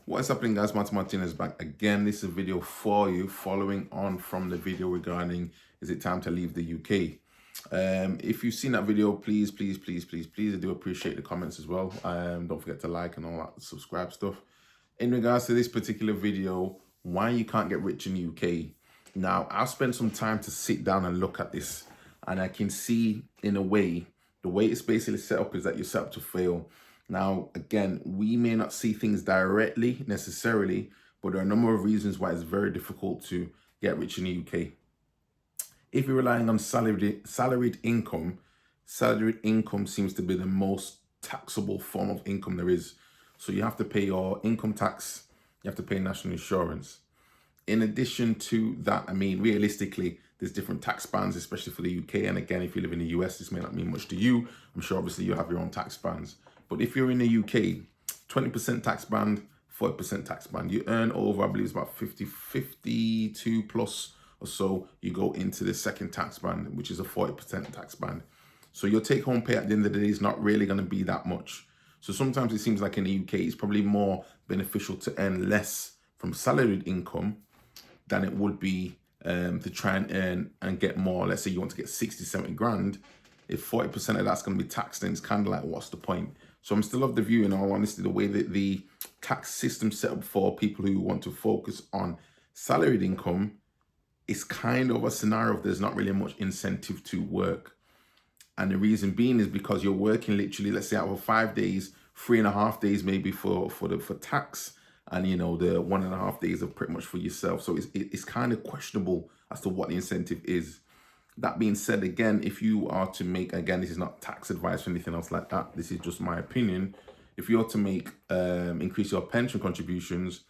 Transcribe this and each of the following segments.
What's happening, guys? Martin Martinez back again. This is a video for you following on from the video regarding is it time to leave the UK. If you've seen that video, please, I do appreciate the comments as well. Don't forget to like and all that subscribe stuff. In regards to this particular video, why you can't get rich in the UK. Now, I've spent some time to sit down and look at this, and I can see in a way, the way it's basically set up is that you're set up to fail. Now, again, we may not see things directly necessarily, but there are a number of reasons why it's very difficult to get rich in the UK. If you're relying on salaried income seems to be the most taxable form of income there is. So you have to pay your income tax, you have to pay national insurance. In addition to that, I mean, realistically, there's different tax bands, especially for the UK. And again, if you live in the US, this may not mean much to you. I'm sure obviously you have your own tax bands. But if you're in the UK, 20% tax band, 40% tax band. You earn over, I believe it's about 52 plus or so, you go into the second tax band, which is a 40% tax band. So your take home pay at the end of the day is not really going to be that much. So sometimes it seems like in the UK, it's probably more beneficial to earn less from salaried income than it would be to try and earn and get more. Let's say you want to get 60, 70 grand. If 40% of that's going to be taxed, then it's kind of like, what's the point? So I'm still of the view, in all honesty, the way that the tax system set up for people who want to focus on salaried income is kind of a scenario of there's not really much incentive to work. And the reason being is because you're working literally, let's say out of 5 days, 3.5 days maybe for tax, and you know the 1.5 days are pretty much for yourself. So it's kind of questionable as to what the incentive is. That being said, again, if you are to make, again, this is not tax advice or anything else like that, this is just my opinion. If you're to make increase your pension contributions,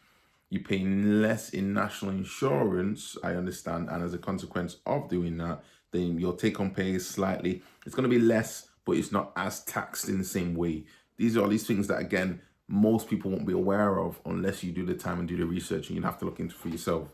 you pay less in national insurance, I understand, and as a consequence of doing that, then your take-home pay is slightly, it's going to be less, but it's not as taxed in the same way. These are all these things that, again, most people won't be aware of unless you do the time and do the research, and you'll have to look into for yourself.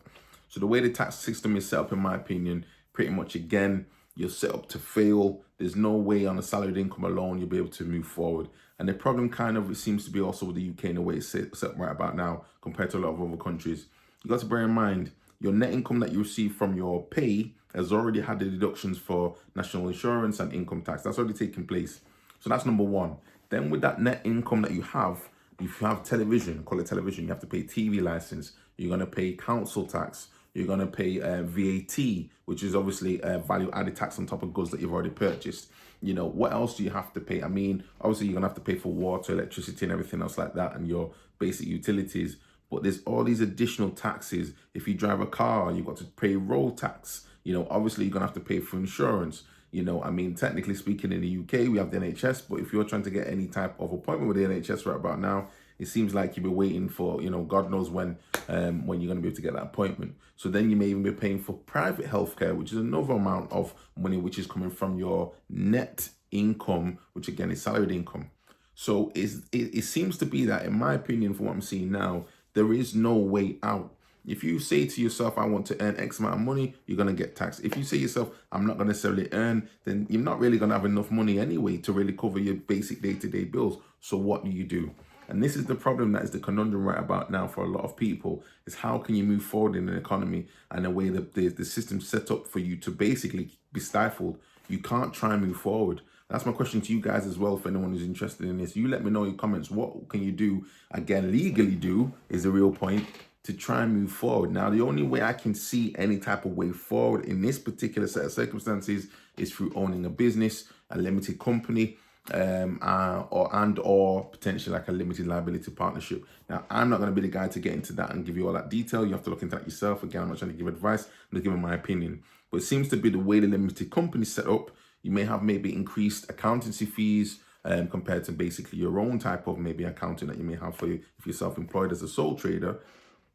So the way the tax system is set up, in my opinion, pretty much, again, you're set up to fail. There's no way on a salaried income alone you'll be able to move forward. And the problem kind of, it seems to be also with the UK in the way it's set up right about now compared to a lot of other countries. You got to bear in mind, your net income that you receive from your pay has already had the deductions for national insurance and income tax. That's already taken place. So that's number one. Then with that net income that you have, if you have television, call it television, you have to pay TV license. You're going to pay council tax. You're going to pay VAT, which is obviously a value-added tax on top of goods that you've already purchased. You know, what else do you have to pay? I mean, obviously, you're going to have to pay for water, electricity, and everything else like that, and your basic utilities. But there's all these additional taxes. If you drive a car, you've got to pay road tax. You know, obviously, you're going to have to pay for insurance. You know, I mean, technically speaking, in the UK, we have the NHS, but if you're trying to get any type of appointment with the NHS right about now, it seems like you'll be waiting for, you know, God knows when you're going to be able to get that appointment. So then you may even be paying for private healthcare, which is another amount of money, which is coming from your net income, which again is salaried income. So it seems to be that, in my opinion, from what I'm seeing now, there is no way out. If you say to yourself, I want to earn X amount of money, you're going to get taxed. If you say to yourself, I'm not going to necessarily earn, then you're not really going to have enough money anyway to really cover your basic day-to-day bills. So what do? And this is the problem, that is the conundrum right about now for a lot of people, is how can you move forward in an economy and the way that the system's set up for you to basically be stifled. You can't try and move forward. That's my question to you guys as well, for anyone who's interested in this. You let me know in your comments, what can you do, again, legally do, is the real point, to try and move forward. Now, the only way I can see any type of way forward in this particular set of circumstances is through owning a business, a limited company, or potentially like a limited liability partnership. Now, I'm not going to be the guy to get into that and give you all that detail. You have to look into that yourself. Again, I'm not trying to give advice, I'm just giving my opinion. But it seems to be the way the limited company is set up. You may have maybe increased accountancy fees compared to basically your own type of maybe accounting that you may have for you if you're self-employed as a sole trader.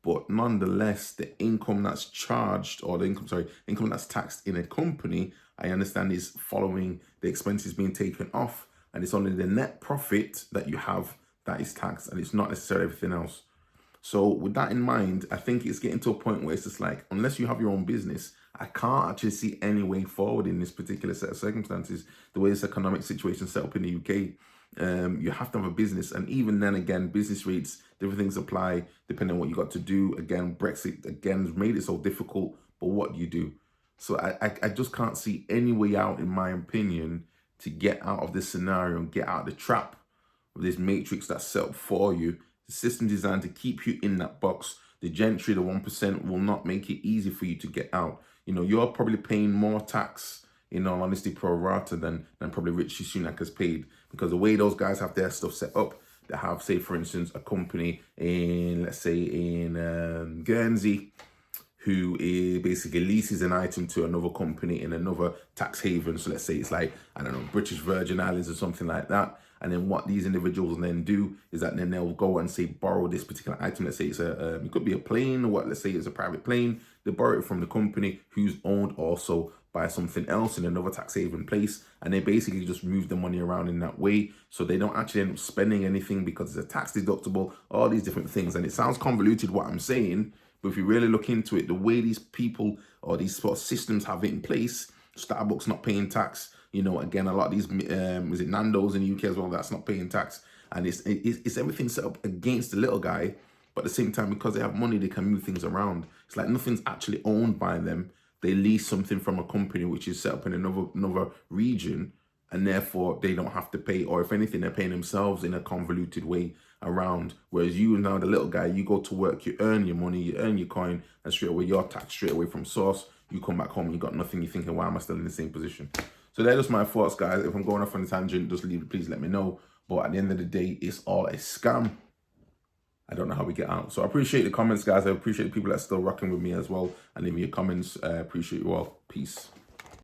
But nonetheless, the income that's charged, or the income that's taxed in a company, I understand is following the expenses being taken off. And it's only the net profit that you have that is taxed, and it's not necessarily everything else. So with that in mind, I think it's getting to a point where it's just like, unless you have your own business, I can't actually see any way forward in this particular set of circumstances. The way this economic situation is set up in the UK, you have to have a business. And even then again, business rates, Different things apply depending on what you got to do. Again, Brexit again has made it so difficult, but what do you do? So I just can't see any way out, in my opinion, to get out of this scenario and get out of the trap of this matrix that's set up for you. The system designed to keep you in that box. The gentry, the 1%, will not make it easy for you to get out. You know, you're probably paying more tax, in all honesty, pro rata than probably Rishi Sunak has paid, because the way those guys have their stuff set up, they have, say, for instance, a company in, let's say, in Guernsey, who basically leases an item to another company in another tax haven. So let's say it's like, I don't know, British Virgin Islands or something like that. And then what these individuals then do is that then they'll go and say, borrow this particular item. Let's say it's it could be a plane, or what, let's say it's a private plane. They borrow it from the company who's owned also by something else in another tax haven place. And they basically just move the money around in that way. So they don't actually end up spending anything because it's a tax deductible, all these different things. And it sounds convoluted what I'm saying, but if you really look into it, the way these people or these sort of systems have it in place, Starbucks not paying tax, you know, again, a lot of these, is it Nando's in the UK as well, that's not paying tax. And it's everything set up against the little guy, but at the same time, because they have money, they can move things around. It's like nothing's actually owned by them. They lease something from a company which is set up in another region, and therefore they don't have to pay, or if anything, they're paying themselves in a convoluted way around. Whereas you now, the little guy, you go to work, you earn your money, you earn your coin, and straight away you're taxed straight away from source. You come back home, you got nothing, you're thinking, why am I still in the same position? So they're just my thoughts, guys. If I'm going off on a tangent, just please let me know. But at the end of the day, it's all a scam. I don't know how we get out. So I appreciate the comments, guys. I appreciate the people that are still rocking with me as well and leaving your comments. I appreciate you all. Peace.